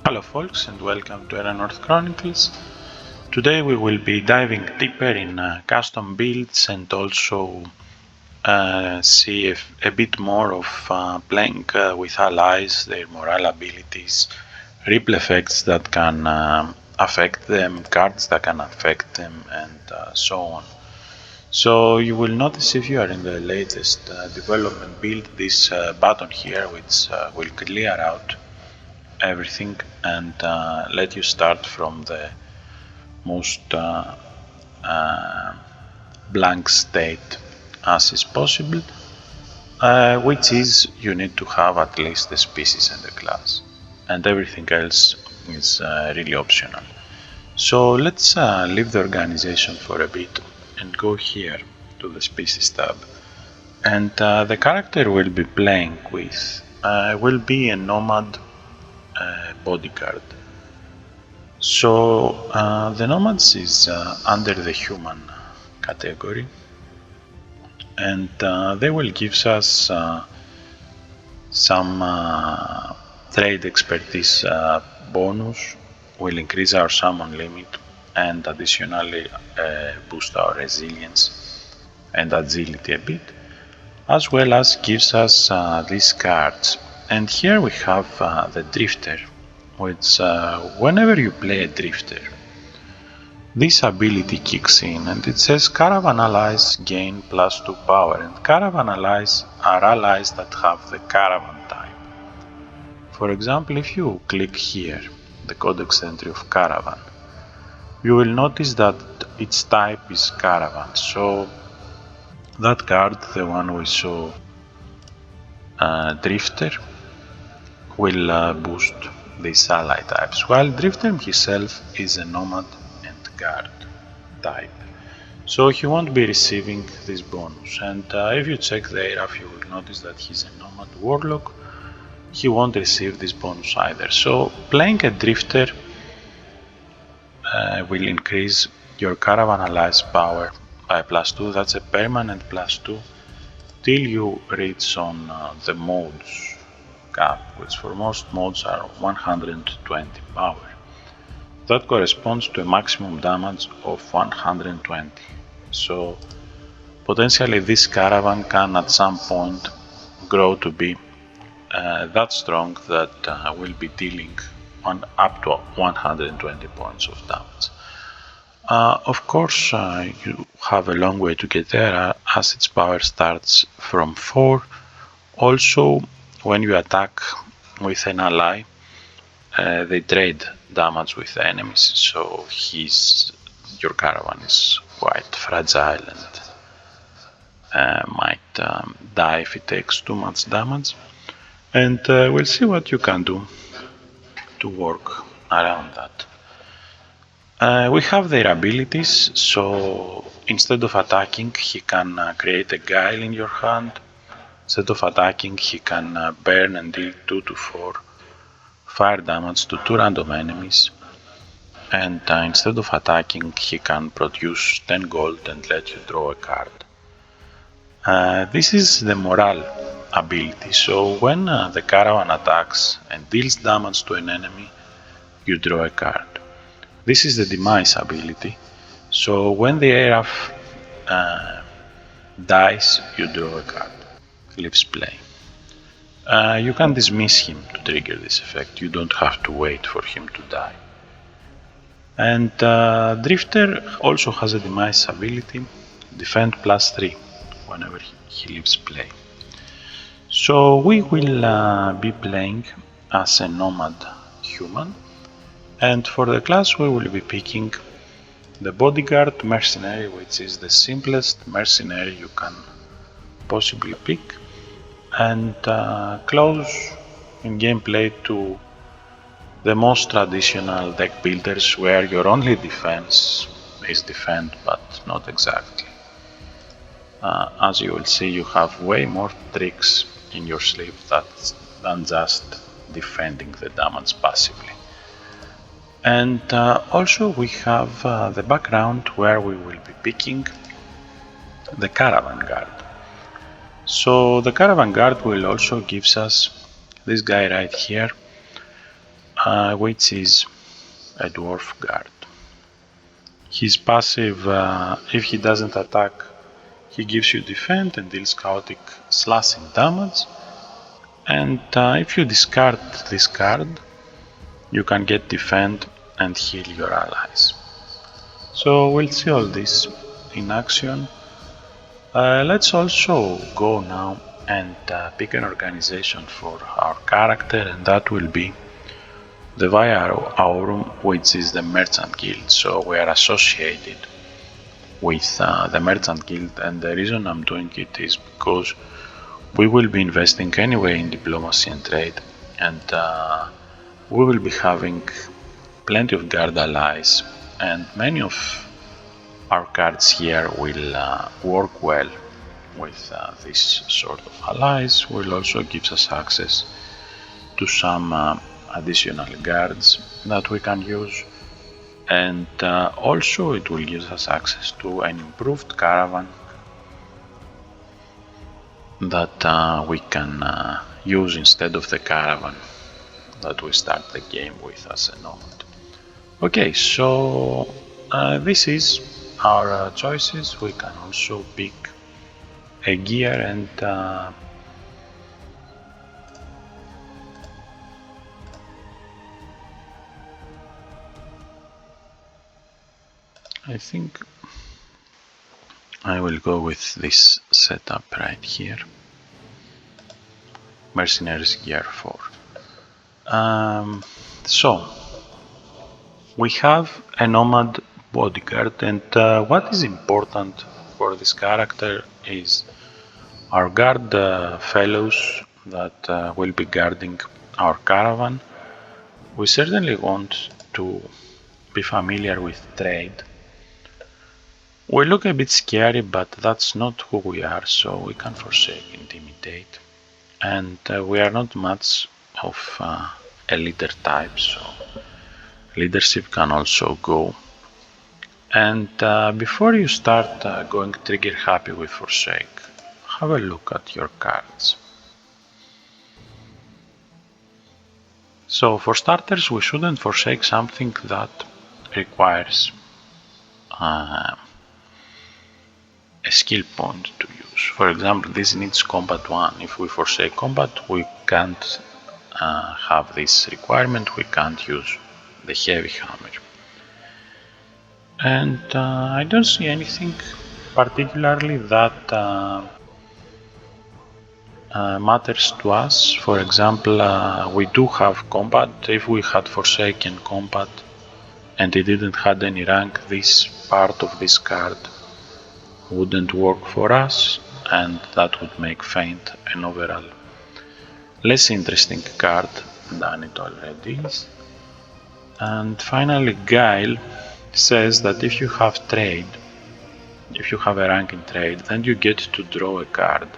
Hello folks and welcome to Erannorth Chronicles. Today we will be diving deeper in custom builds and also see a bit more of playing with allies, their morale abilities, ripple effects that can affect them, cards that can affect them, and so on. So you will notice if you are in the latest development build, this button here which will clear out everything and let you start from the most blank state as is possible, which is you need to have at least the species and the class, and everything else is really optional. So let's leave the organization for a bit and go here to the species tab, and the character we'll be playing with will be a Nomad Bodyguard. So the Nomads is under the human category, and they will give us some trade expertise bonus, will increase our summon limit, and additionally boost our resilience and agility a bit, as well as gives us these cards. And here we have the Drifter, which whenever you play a Drifter, this ability kicks in and it says Caravan allies gain +2 power, and Caravan allies are allies that have the Caravan type. For example, if you click here, the codex entry of Caravan, you will notice that its type is Caravan, so that card, the one we saw, Drifter, will boost these ally types, while Drifter himself is a Nomad and Guard type, so he won't be receiving this bonus. And if you check the ARAF, you will notice that he's a Nomad Warlock, he won't receive this bonus either. So playing a Drifter will increase your Caravan allies power by +2, that's a permanent +2, till you reach on the modes cap, which for most modes are 120 power. That corresponds to a maximum damage of 120. So potentially this Caravan can at some point grow to be that strong that will be dealing up to 120 points of damage. Of course, you have a long way to get there as its power starts from 4. Also, when you attack with an ally, they trade damage with the enemies, so your Caravan is quite fragile and might die if it takes too much damage. And we'll see what you can do to work around that. We have their abilities, so instead of attacking, he can create a guile in your hand. Instead of attacking, he can burn and deal 2 to 4 fire damage to 2 random enemies. And instead of attacking, he can produce 10 gold and let you draw a card. This is the morale ability, so when the Caravan attacks and deals damage to an enemy, you draw a card. This is the demise ability, so when the ARAF dies, you draw a card, leaves play. You can dismiss him to trigger this effect, you don't have to wait for him to die. And Drifter also has a demise ability, defend +3 whenever he leaves play. So we will be playing as a Nomad human, and for the class we will be picking the Bodyguard mercenary, which is the simplest mercenary you can possibly pick, and close in gameplay to the most traditional deck builders, where your only defense is defend, but not exactly. As you will see, you have way more tricks in your sleeve than just defending the damage passively. And also we have the background where we will be picking the Caravan Guard. So the Caravan Guard will also gives us this guy right here, which is a dwarf guard. His passive, if he doesn't attack, he gives you defend and deals chaotic slashing damage. And if you discard this card, you can get defend and heal your allies. So we'll see all this in action. Let's also go now and pick an organization for our character, and that will be the Via Aurum, which is the Merchant Guild. So we are associated with the Merchant Guild, and the reason I'm doing it is because we will be investing anyway in diplomacy and trade, and we will be having plenty of guard allies, and many of our cards here will work well with this sort of allies. Will also gives us access to some additional guards that we can use, and also it will give us access to an improved caravan that we can use instead of the caravan that we start the game with as a Nomad. Okay, so this is our choices. We can also pick a gear, and I think I will go with this setup right here. Mercenaries gear 4. So we have a Nomad Bodyguard, and what is important for this character is our guard fellows that will be guarding our caravan. We certainly want to be familiar with trade. We look a bit scary, but that's not who we are, so we can forsake intimidate. And we are not much of a leader type, so leadership can also go. And before you start going trigger happy with forsake, have a look at your cards. So for starters, we shouldn't forsake something that requires a skill point to use. For example, this needs combat 1. If we forsake combat, we can't have this requirement, we can't use the heavy hammer. And I don't see anything particularly that matters to us. For example, we do have combat. If we had forsaken combat and it didn't have any rank, this part of this card wouldn't work for us, and that would make Feint an overall less interesting card than it already is. And finally, Guile says that if you have trade, if you have a rank in trade, then you get to draw a card.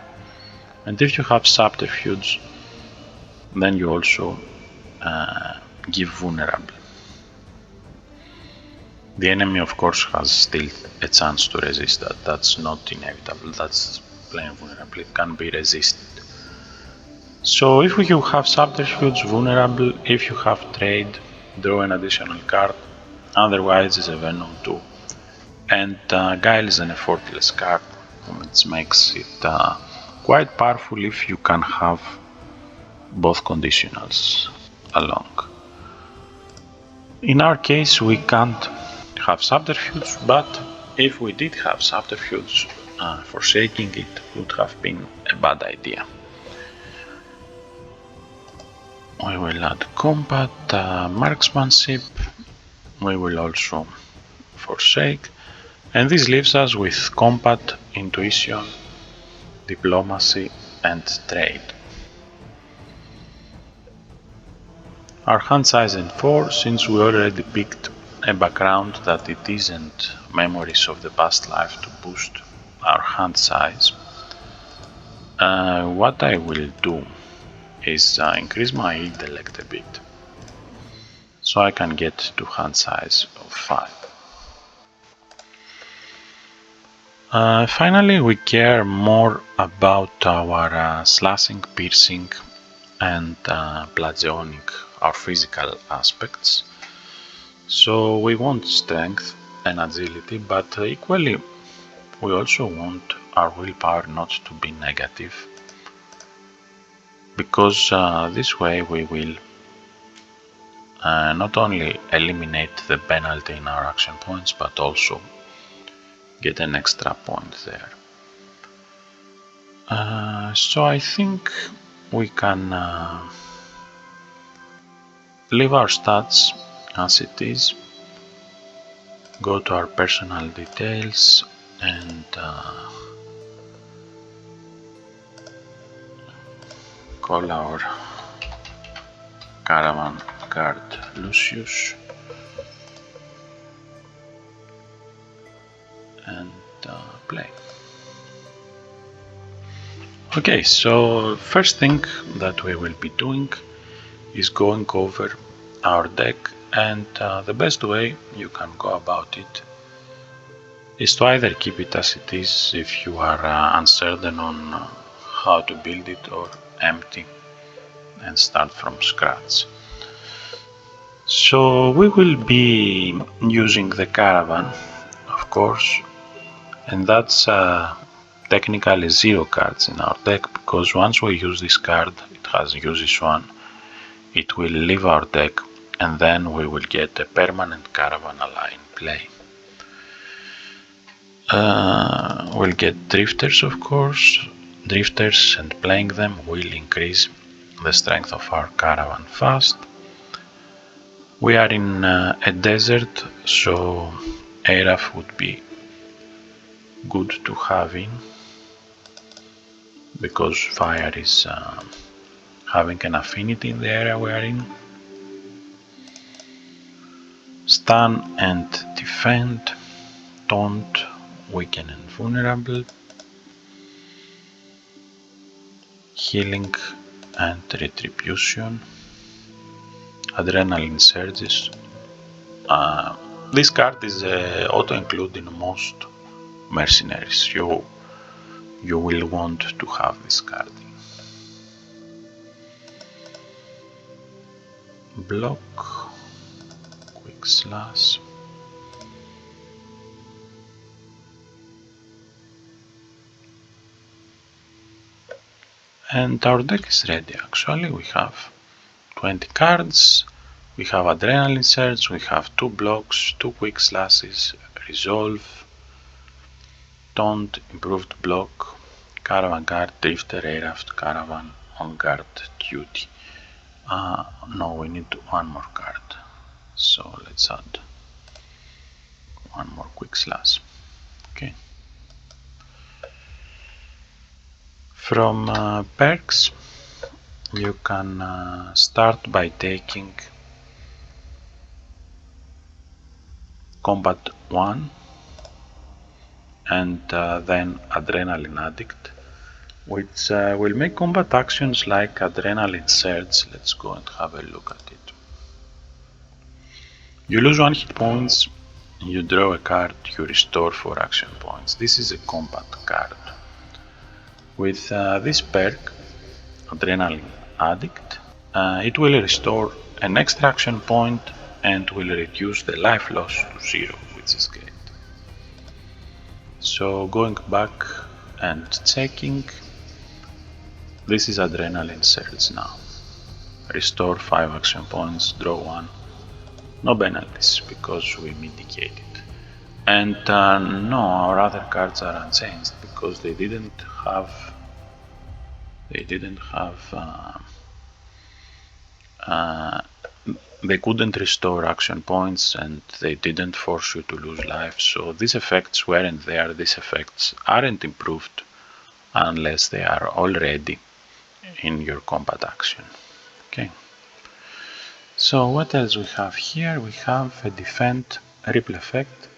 And if you have subterfuge, then you also give vulnerable. The enemy, of course, has still a chance to resist that. That's not inevitable. That's plain vulnerable. It can be resisted. So if you have subterfuge, vulnerable. If you have trade, draw an additional card. Otherwise, it's a Venom 2. And Guile is an effortless card, which makes it quite powerful if you can have both conditionals along. In our case, we can't have subterfuge, but if we did have subterfuge, forsaking it would have been a bad idea. We will add combat, marksmanship. We will also forsake, and this leaves us with combat, intuition, diplomacy, and trade. Our hand size is 4, since we already picked a background that it isn't memories of the past life to boost our hand size. What I will do is increase my intellect a bit, so I can get to hand size of 5. Finally, we care more about our slashing, piercing, and plagionic, our physical aspects. So we want strength and agility, but equally we also want our willpower not to be negative, because this way we will not only eliminate the penalty in our action points, but also get an extra point there. So I think we can leave our stats as it is, go to our personal details and call our caravan guard Lucius and play. Okay, so first thing that we will be doing is going over our deck, and the best way you can go about it is to either keep it as it is if you are uncertain on how to build it, or empty and start from scratch. So we will be using the caravan, of course, and that's technically 0 cards in our deck, because once we use this card, it has uses 1, it will leave our deck, and then we will get a permanent caravan ally in play. We'll get drifters, of course. Drifters, and playing them will increase the strength of our caravan fast. We are in a desert, so Araf would be good to have in, because fire is having an affinity in the area we are in. Stun and defend, taunt, weaken and vulnerable, healing and retribution, adrenaline surges. This card is auto-included in most mercenaries. You will want to have this card. Block, quick slash, and our deck is ready. Actually, we have 20 cards, we have adrenaline surge, we have 2 blocks, 2 quick slashes, resolve, taunt, improved block, caravan guard, drifter, Araf, caravan on guard duty. No, we need 1 more card, so let's add 1 more quick slash. Okay. From perks, you can start by taking Combat 1 and then Adrenaline Addict, which will make combat actions like Adrenaline Surge. Let's go and have a look at it. You lose 1 hit points, you draw a card, you restore 4 action points. This is a combat card. With this perk, Adrenaline Addict, it will restore an extra action point and will reduce the life loss to 0, which is great. So going back and checking, this is Adrenaline Surge now. Restore 5 action points, draw 1, no penalties because we mitigated. And no, our other cards are unchanged because they didn't have they couldn't restore action points and they didn't force you to lose life, so these effects weren't there. These effects aren't improved unless they are already in your combat action. Okay. So what else we have here? We have a defend ripple effect.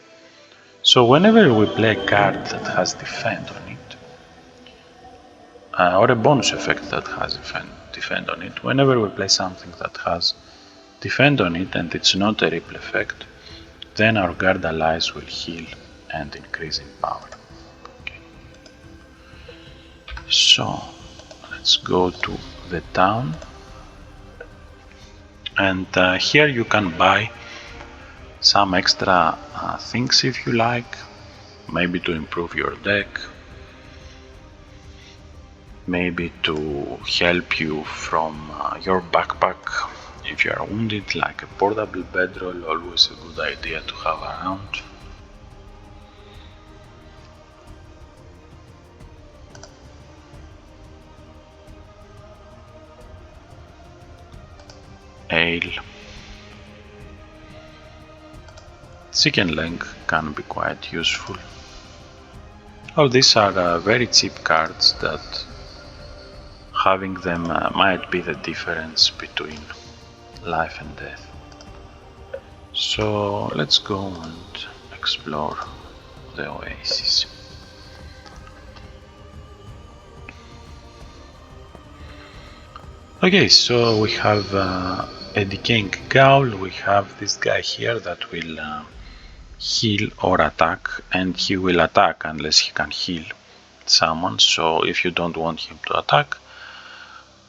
So whenever we play a card that has defend on it, or a bonus effect that has defend on it, whenever we play something that has defend on it and it's not a ripple effect, then our guard allies will heal and increase in power. Okay. So let's go to the town And here you can buy some extra things if you like, maybe to improve your deck, maybe to help you from your backpack if you are wounded, like a portable bedroll, always a good idea to have around. Ale. Chicken leg can be quite useful. All these are very cheap cards that having them might be the difference between life and death. So let's go and explore the oasis. Okay, so we have a decaying ghoul, we have this guy here that will heal or attack, and he will attack unless he can heal someone. So if you don't want him to attack,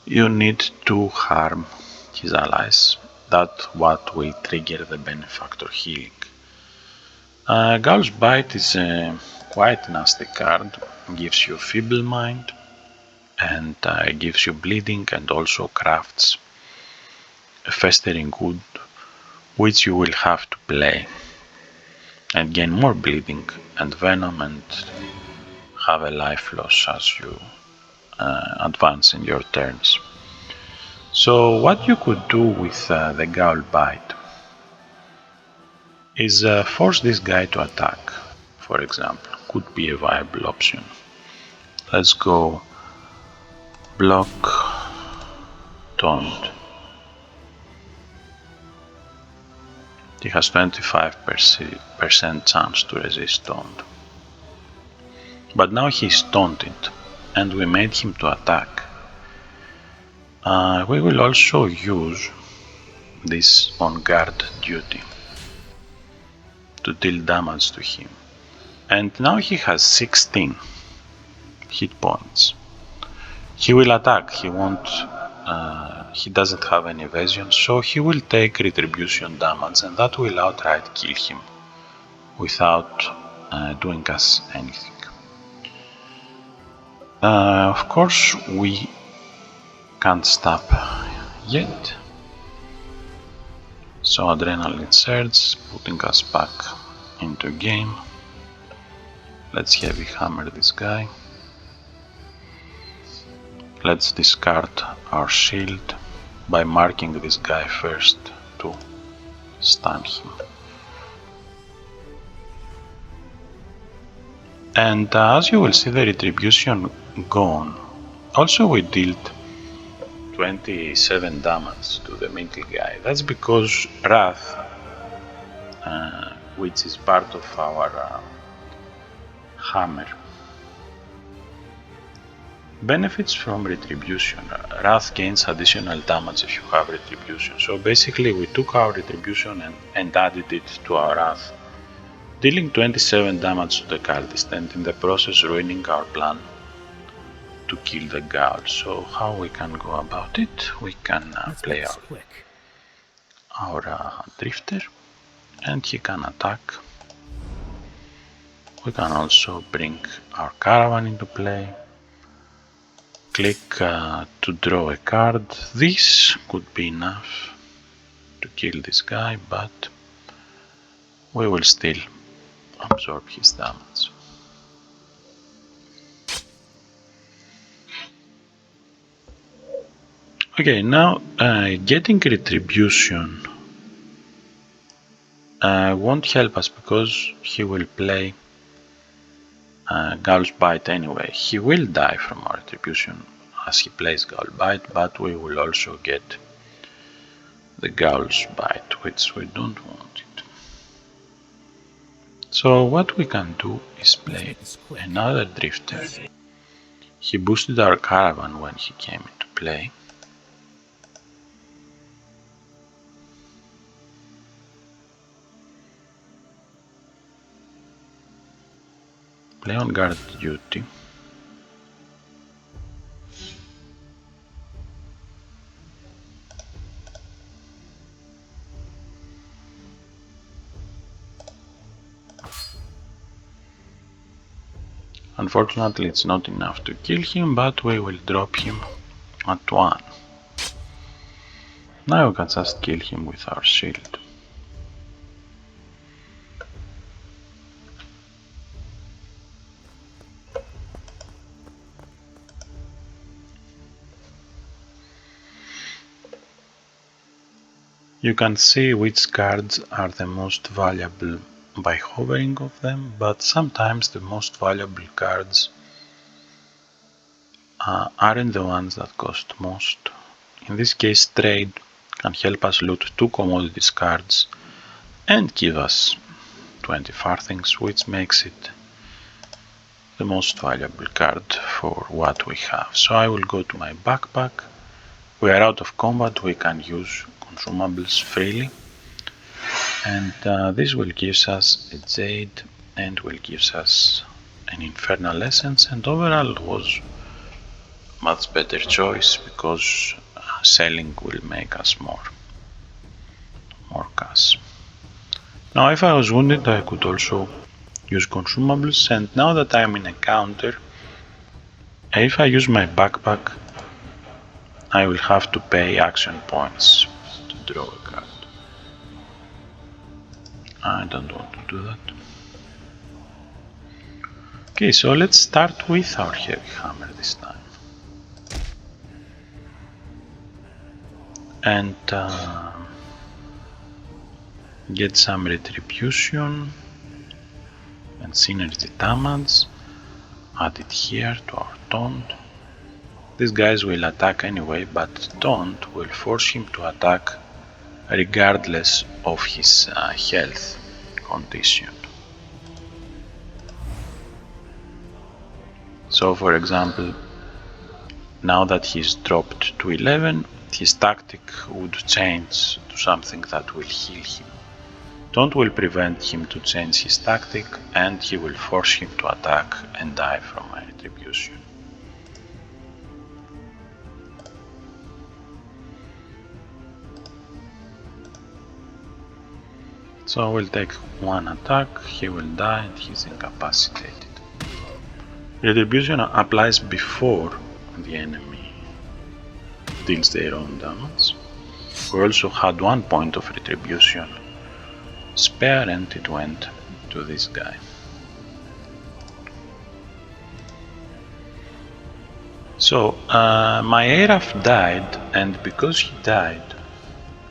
you need to harm his allies. That's what will trigger the benefactor healing. Ghoul's Bite is a quite nasty card, gives you Feeble Mind and gives you bleeding, and also crafts a Festering Wound, which you will have to play and gain more bleeding and venom and have a life loss as you advance in your turns. So what you could do with the Ghoul Bite is force this guy to attack, for example. Could be a viable option. Let's go block taunt. He has 25% chance to resist taunt. But now he's taunted and we made him to attack. We will also use this on guard duty to deal damage to him. And now he has 16 hit points. He will attack, he doesn't have any evasion, so he will take retribution damage, and that will outright kill him without doing us anything. Of course, we can't stop yet. So Adrenaline Surge, putting us back into game. Let's heavy hammer this guy. Let's discard our shield by marking this guy first to stun him. And as you will see, the retribution gone. Also we dealt 27 damage to the middle guy. That's because Wrath, which is part of our hammer, benefits from retribution. Wrath gains additional damage if you have retribution. So basically we took our retribution and added it to our Wrath, dealing 27 damage to the cardist, and in the process ruining our plan to kill the ghoul. So how we can go about it? We can play our drifter, and he can attack. We can also bring our caravan into play. Click to draw a card. This could be enough to kill this guy, but we will still absorb his damage. Okay, now getting retribution won't help us because he will play Ghoul's Bite anyway. He will die from our retribution as he plays Ghoul Bite, but we will also get the Ghoul's Bite, which we don't want it. So what we can do is play another drifter. He boosted our caravan when he came into play. Play on guard duty. Unfortunately, it's not enough to kill him, but we will drop him at 1. Now we can just kill him with our shield. You can see which cards are the most valuable by hovering of them, but sometimes the most valuable cards aren't the ones that cost most. In this case, trade can help us loot 2 commodities cards and give us 20 farthings, which makes it the most valuable card for what we have. So I will go to my backpack. We are out of combat, we can use consumables freely, and this will give us a jade and will give us an infernal essence, and overall was much better choice because selling will make us more cash. Now if I was wounded I could also use consumables, and now that I'm in a counter, if I use my backpack I will have to pay action points to draw a card. I don't want to do that. Okay, so let's start with our heavy hammer this time. And get some retribution and synergy damage. Add it here to our taunt. These guys will attack anyway, but taunt will force him to attack regardless of his health condition. So for example, now that he's dropped to 11, his tactic would change to something that will heal him. Taunt will prevent him to change his tactic, and he will force him to attack and die from my retribution. So we'll take 1 attack, he will die and he's incapacitated. Retribution applies before the enemy deals their own damage. We also had 1 point of retribution spare and it went to this guy. So my Araf died, and because he died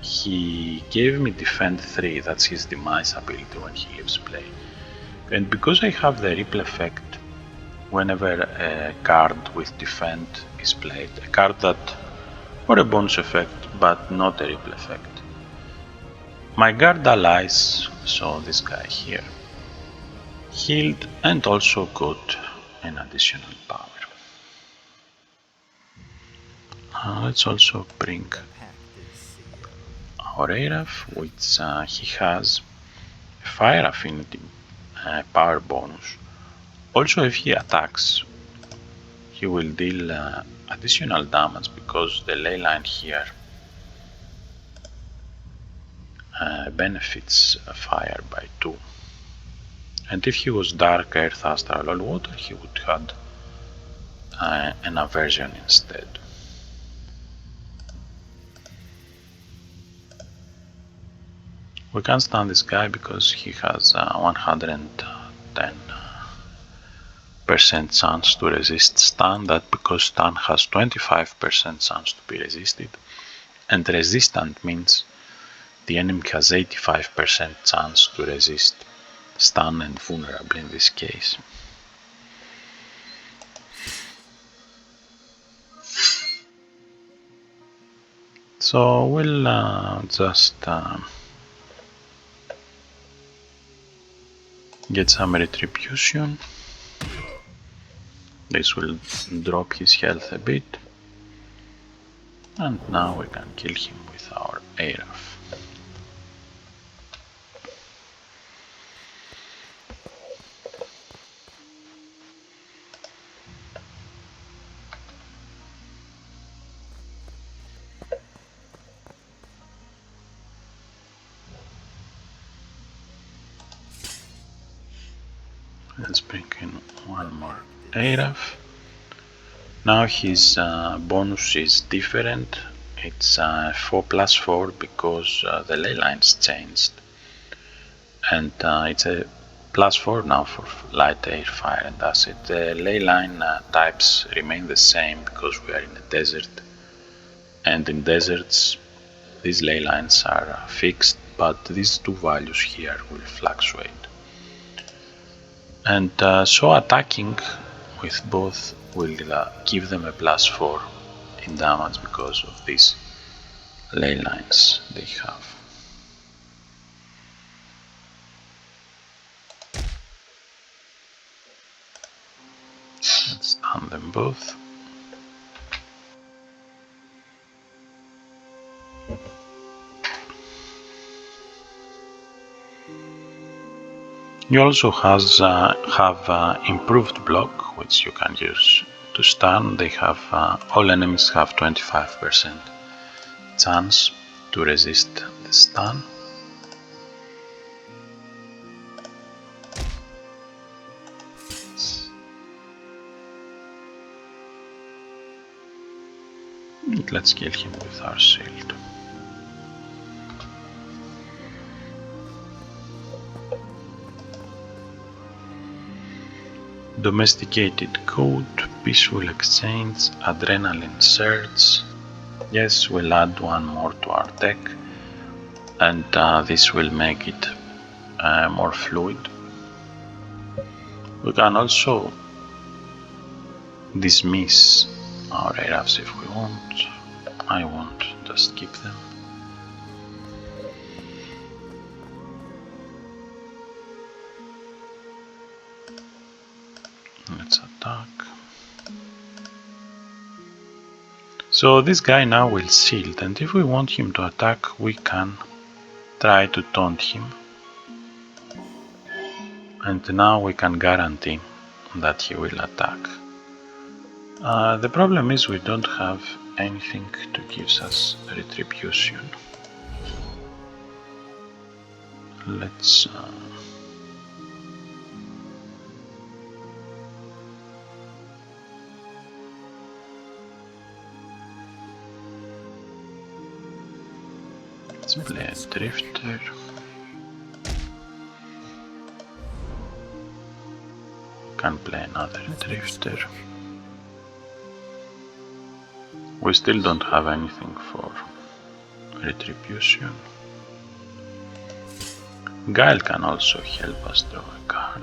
he gave me defend 3, that's his demise ability when he leaves play. And because I have the ripple effect whenever a card with defend is played, a card that, or a bonus effect but not a ripple effect, my guard allies, so this guy here, healed and also got an additional power. Let's also bring our Araf, which he has a fire affinity power bonus. Also if he attacks he will deal additional damage because the ley line here benefits fire by 2. And if he was dark, earth, astral or water, he would have an aversion instead. We can't stand this guy because he has 110% chance to resist stun, that because stun has 25% chance to be resisted, and resistant means the enemy has 85% chance to resist stun and vulnerable in this case. So we'll just get some retribution. This will drop his health a bit, and now we can kill him with our Araf. Let's bring in 1 more Araf. Now his bonus is different. It's 4+4 because the ley lines changed, and it's a +4 now for light, air, fire and acid. The ley line types remain the same because we are in a desert, and in deserts these ley lines are fixed, but these two values here will fluctuate. And so attacking with both will give them a +4 in damage because of these ley lines they have. Let's stun them both. You also have improved block, which you can use to stun. They have all enemies have 25% chance to resist the stun. And let's kill him with our shield. Domesticated coat, peaceful exchange, adrenaline surge. Yes, we'll add one more to our deck, and this will make it more fluid. We can also dismiss our Arafs if we want. I won't, just keep them. Let's attack. So this guy now will shield, and if we want him to attack, we can try to taunt him. And now we can guarantee that he will attack. The problem is we don't have anything to give us retribution. Let's play a drifter. Can play another drifter. We still don't have anything for retribution. Guile can also help us draw a card.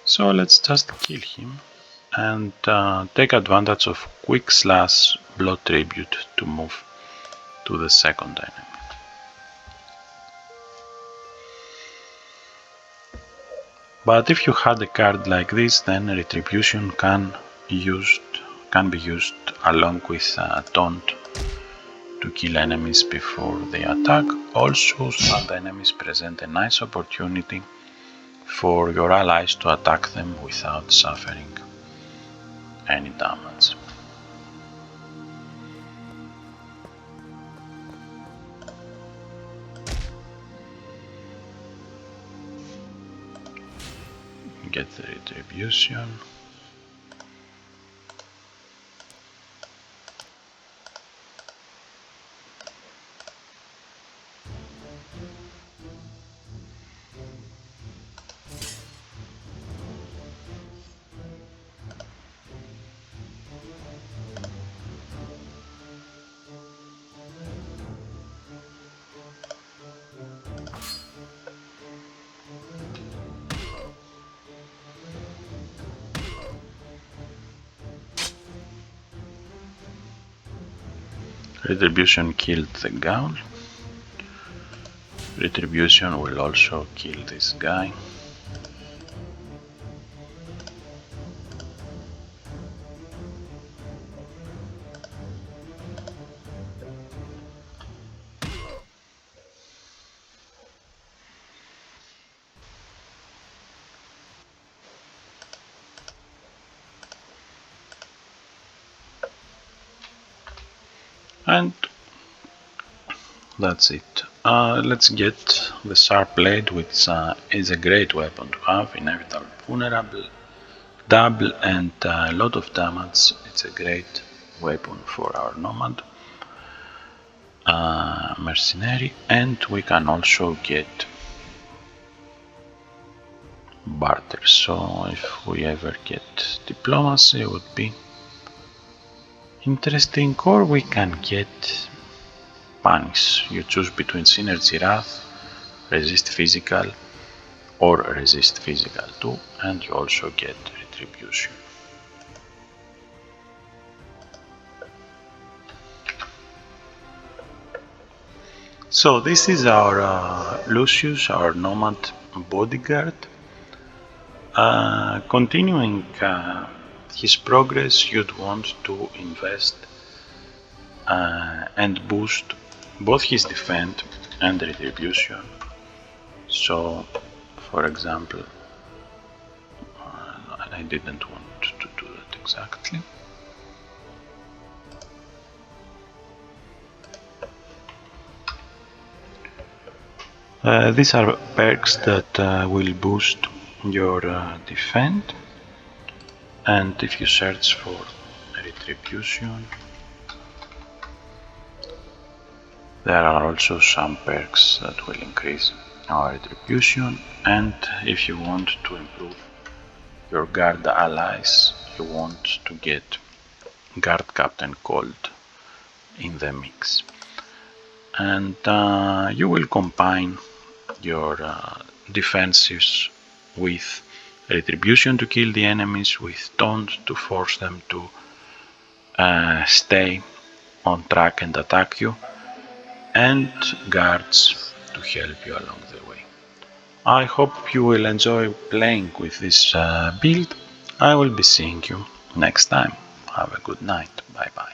So let's just kill him and take advantage of quick slash blood tribute to move to the second enemy. But if you had a card like this, then retribution can be used along with taunt to kill enemies before they attack. Also, stunned enemies present a nice opportunity for your allies to attack them without suffering any damage. Get the retribution. Retribution killed the Gaul. Retribution will also kill this guy. And That's it. Let's get the sharp blade, which is a great weapon to have. Inevitable, vulnerable, double, and a lot of damage. It's a great weapon for our Nomad mercenary, and we can also get barter. So if we ever get diplomacy, it would be interesting, or we can get punish. You choose between synergy wrath, resist physical, or resist physical too, and you also get retribution. So this is our Lucius, our Nomad Bodyguard. Continuing his progress, you'd want to invest and boost both his defense and retribution. So, for example, I didn't want to do that exactly. These are perks that will boost your defense, and if you search for retribution, there are also some perks that will increase our retribution, and if you want to improve your guard allies, you want to get Guard Captain Cold in the mix. And you will combine your defenses with retribution to kill the enemies, with taunt to force them to stay on track and attack you, and guards to help you along the way. I hope you will enjoy playing with this build. I will be seeing you next time. Have a good night. Bye bye.